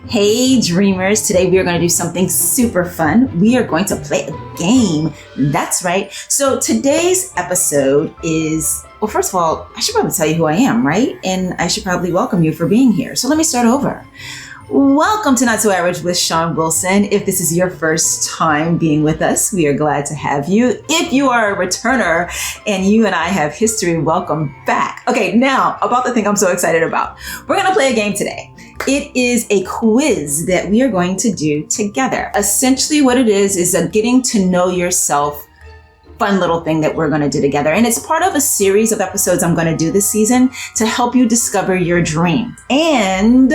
Hey dreamers, today we are going to do something super fun. We are going to play a game. That's right. So today's episode is, well, first of all, I should probably tell you who I am, right? And I should probably welcome you for being here. So let me start over. Welcome to Not So Average with Shon Wilson. If this is your first time being with us, we are glad to have you. If you are a returner and you and I have history, welcome back. Okay, now about the thing I'm so excited about. We're going to play a game today. It is a quiz that we are going to do together. Essentially what it is a getting to know yourself fun little thing that we're going to do together. And it's part of a series of episodes I'm going to do this season to help you discover your dream and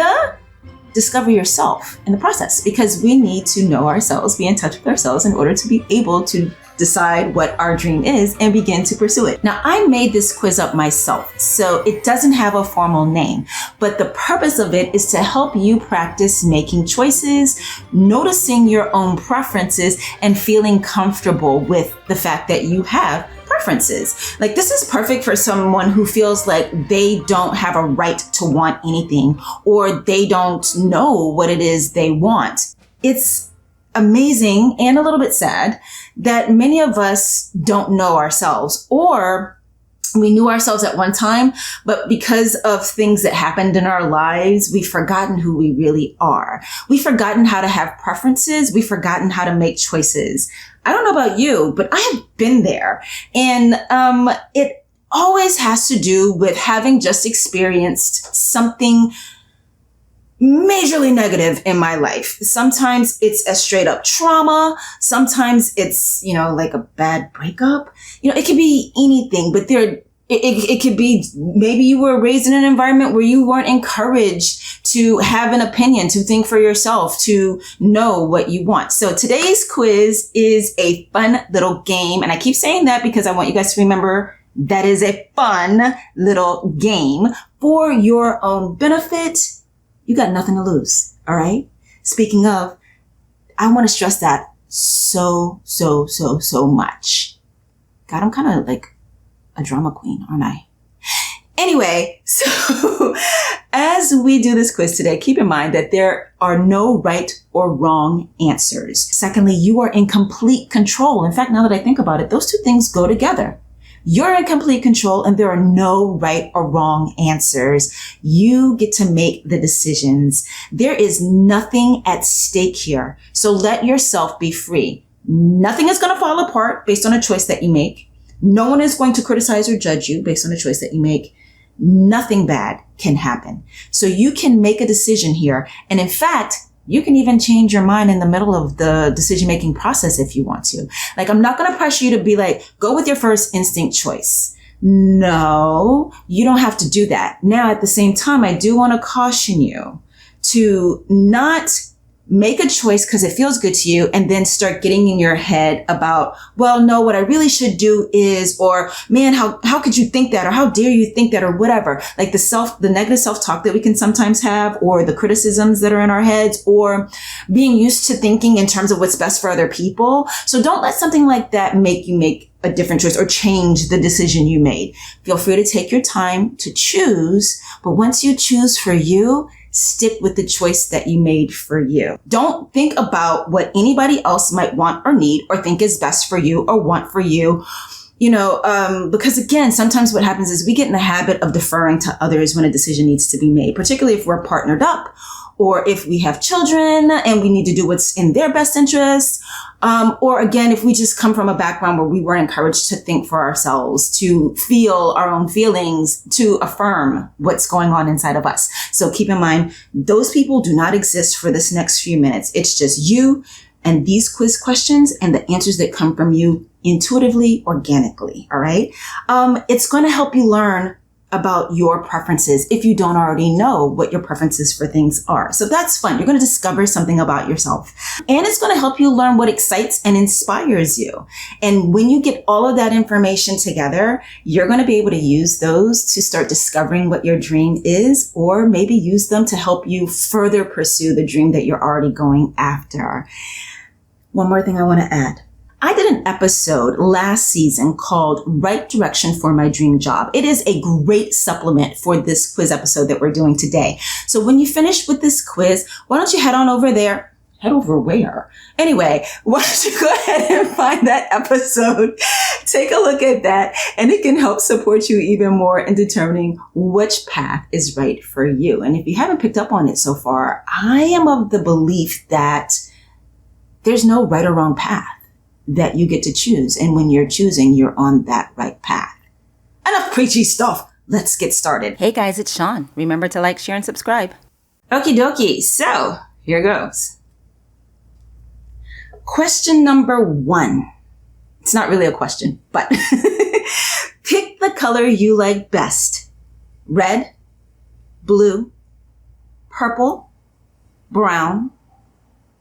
discover yourself in the process, because we need to know ourselves, be in touch with ourselves in order to be able to decide what our dream is and begin to pursue it. Now, I made this quiz up myself, so it doesn't have a formal name, but the purpose of it is to help you practice making choices, noticing your own preferences, and feeling comfortable with the fact that you have preferences. Like, this is perfect for someone who feels like they don't have a right to want anything, or they don't know what it is they want. It's amazing and a little bit sad that many of us don't know ourselves, or we knew ourselves at one time, but because of things that happened in our lives, we've forgotten who we really are. We've forgotten how to have preferences. We've forgotten how to make choices. I don't know about you, but I have been there. And it always has to do with having just experienced something majorly negative in my life. Sometimes it's a straight up trauma. Sometimes it's, like a bad breakup. It could be anything, but it could be, maybe you were raised in an environment where you weren't encouraged to have an opinion, to think for yourself, to know what you want. So today's quiz is a fun little game. And I keep saying that because I want you guys to remember that is a fun little game for your own benefit. You got nothing to lose. All right. Speaking of, I want to stress that so much. God, I'm kind of like a drama queen, aren't I? Anyway, so as we do this quiz today, keep in mind that there are no right or wrong answers. Secondly, you are in complete control. In fact, now that I think about it, those two things go together. You're in complete control and there are no right or wrong answers. You get to make the decisions. There is nothing at stake here. So let yourself be free. Nothing is going to fall apart based on a choice that you make. No one is going to criticize or judge you based on a choice that you make. Nothing bad can happen. So you can make a decision here. And in fact, you can even change your mind in the middle of the decision-making process if you want to. Like, I'm not going to pressure you to be like, go with your first instinct choice. No, you don't have to do that. Now, at the same time, I do want to caution you to not make a choice because it feels good to you and then start getting in your head about, well, no, what I really should do is, or man, how could you think that? Or how dare you think that? Or whatever. Like the negative self-talk that we can sometimes have, or the criticisms that are in our heads, or being used to thinking in terms of what's best for other people. So don't let something like that make you make a different choice or change the decision you made. Feel free to take your time to choose. But once you choose for you, stick with the choice that you made for you. Don't think about what anybody else might want or need or think is best for you or want for you. Because again, sometimes what happens is we get in the habit of deferring to others when a decision needs to be made, particularly if we're partnered up or if we have children and we need to do what's in their best interest. Or again, if we just come from a background where we weren't encouraged to think for ourselves, to feel our own feelings, to affirm what's going on inside of us. So keep in mind, those people do not exist for this next few minutes. It's just you and these quiz questions and the answers that come from you intuitively, organically. All right. It's going to help you learn about your preferences if you don't already know what your preferences for things are. So that's fun. You're going to discover something about yourself. And it's going to help you learn what excites and inspires you. And when you get all of that information together, you're going to be able to use those to start discovering what your dream is, or maybe use them to help you further pursue the dream that you're already going after. One more thing I want to add. I did an episode last season called Right Direction for My Dream Job. It is a great supplement for this quiz episode that we're doing today. So when you finish with this quiz, why don't you head on over there? Head over where? Anyway, why don't you go ahead and find that episode, take a look at that, and it can help support you even more in determining which path is right for you. And if you haven't picked up on it so far, I am of the belief that there's no right or wrong path that you get to choose. And when you're choosing, you're on that right path. Enough preachy stuff. Let's get started. Hey guys, it's Shon. Remember to like, share, and subscribe. Okie dokie. So here goes. Question number 1. It's not really a question, but pick the color you like best. Red, blue, purple, brown,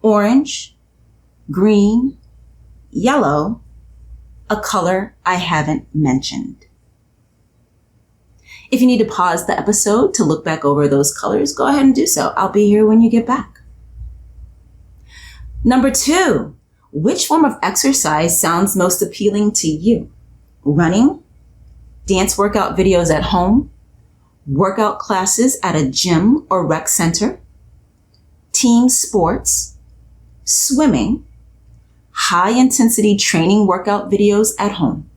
orange, green, yellow, a color I haven't mentioned. If you need to pause the episode to look back over those colors, go ahead and do so. I'll be here when you get back. Number 2, which form of exercise sounds most appealing to you? Running, dance workout videos at home, workout classes at a gym or rec center, team sports, swimming, high-intensity training workout videos at home.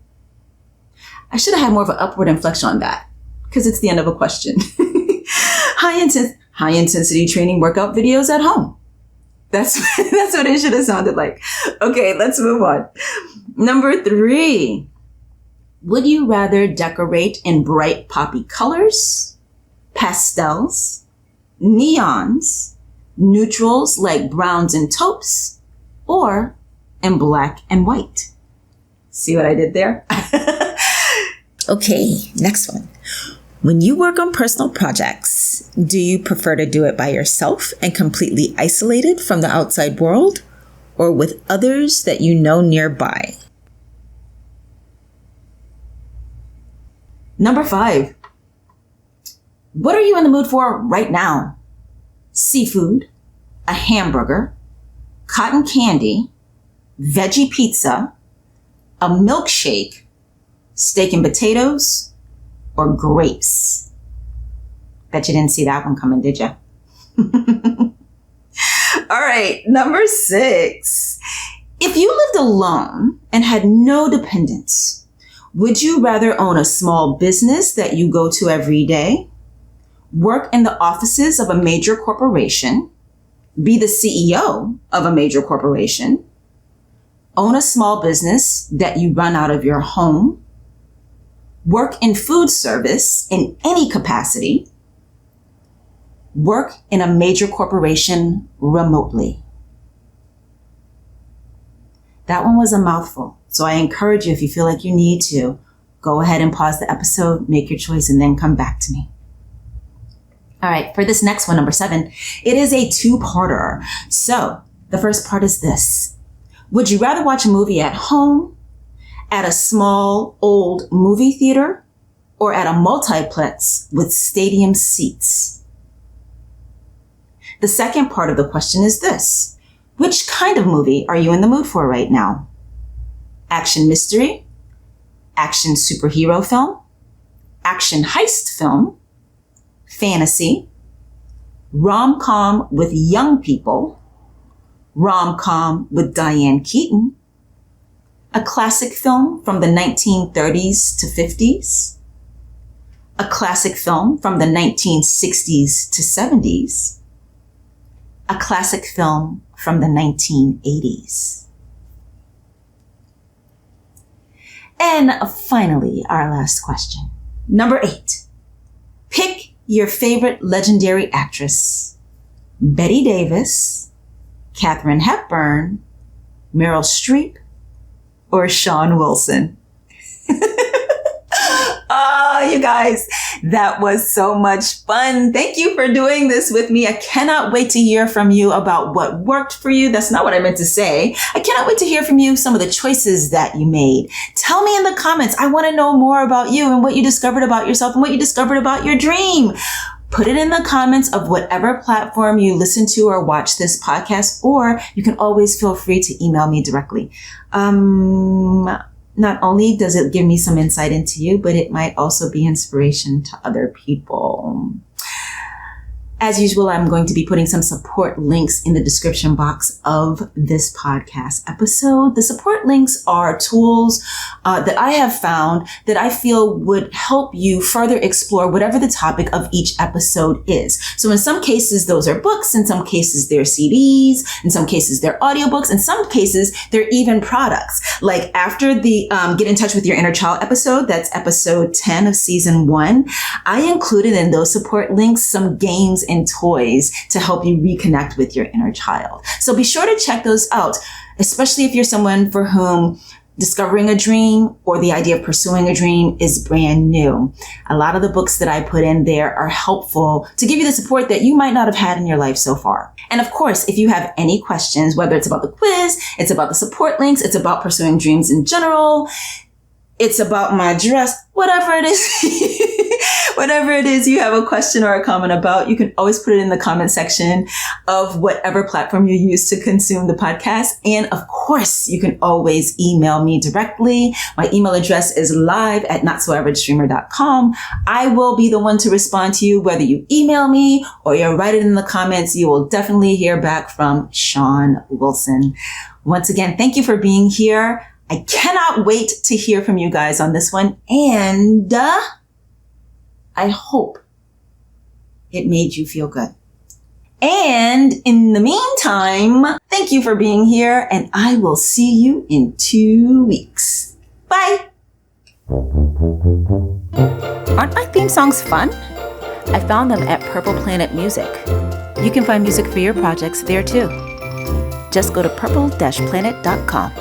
I should have had more of an upward inflection on that because it's the end of a question. High-intensity training workout videos at home. That's what it should have sounded like. Okay, let's move on. Number 3, would you rather decorate in bright poppy colors, pastels, neons, neutrals like browns and taupes, or in black and white? See what I did there? Okay, next one. When you work on personal projects, do you prefer to do it by yourself and completely isolated from the outside world, or with others that you know nearby? Number 5. What are you in the mood for right now? Seafood, a hamburger, cotton candy, veggie pizza, a milkshake, steak and potatoes, or grapes? Bet you didn't see that one coming, did you? All right, number 6. If you lived alone and had no dependents, would you rather own a small business that you go to every day, work in the offices of a major corporation, be the CEO of a major corporation, own a small business that you run out of your home, work in food service in any capacity, work in a major corporation remotely? That one was a mouthful. So I encourage you, if you feel like you need to, go ahead and pause the episode, make your choice, and then come back to me. All right, for this next one, number 7, it is a 2-parter. So the first part is this. Would you rather watch a movie at home, at a small old movie theater, or at a multiplex with stadium seats? The second part of the question is this. Which kind of movie are you in the mood for right now? Action mystery, action superhero film, action heist film, fantasy, rom-com with young people, rom-com with Diane Keaton, a classic film from the 1930s to 50s, a classic film from the 1960s to 70s, a classic film from the 1980s. And finally, our last question. Number 8. Pick your favorite legendary actress. Bette Davis, Katharine Hepburn, Meryl Streep, or Shawn Wilson. You guys, that was so much fun. Thank you for doing this with me. I cannot wait to hear from you about what worked for you. That's not what I meant to say. I cannot wait to hear from you some of the choices that you made. Tell me in the comments. I want to know more about you and what you discovered about yourself and what you discovered about your dream. Put it in the comments of whatever platform you listen to or watch this podcast, or you can always feel free to email me directly. Not only does it give me some insight into you, but it might also be inspiration to other people. As usual, I'm going to be putting some support links in the description box of this podcast episode. The support links are tools that I have found that I feel would help you further explore whatever the topic of each episode is. So in some cases, those are books. In some cases, they're CDs. In some cases, they're audiobooks. In some cases, they're even products. Like after the Get in Touch with Your Inner Child episode, that's episode 10 of season 1, I included in those support links some games and toys to help you reconnect with your inner child. So be sure to check those out, especially if you're someone for whom discovering a dream or the idea of pursuing a dream is brand new. A lot of the books that I put in there are helpful to give you the support that you might not have had in your life so far. And of course, if you have any questions, whether it's about the quiz, it's about the support links, it's about pursuing dreams in general, it's about my dress, whatever it is, whatever it is you have a question or a comment about, you can always put it in the comment section of whatever platform you use to consume the podcast. And of course, you can always email me directly. My email address is live@notsoaverageDreamer.com. I will be the one to respond to you, whether you email me or you write it in the comments. You will definitely hear back from Shon Wilson. Once again, thank you for being here. I cannot wait to hear from you guys on this one. And I hope it made you feel good. And in the meantime, thank you for being here, and I will see you in 2 weeks. Bye. Aren't my theme songs fun? I found them at Purple Planet Music. You can find music for your projects there too. Just go to purple-planet.com.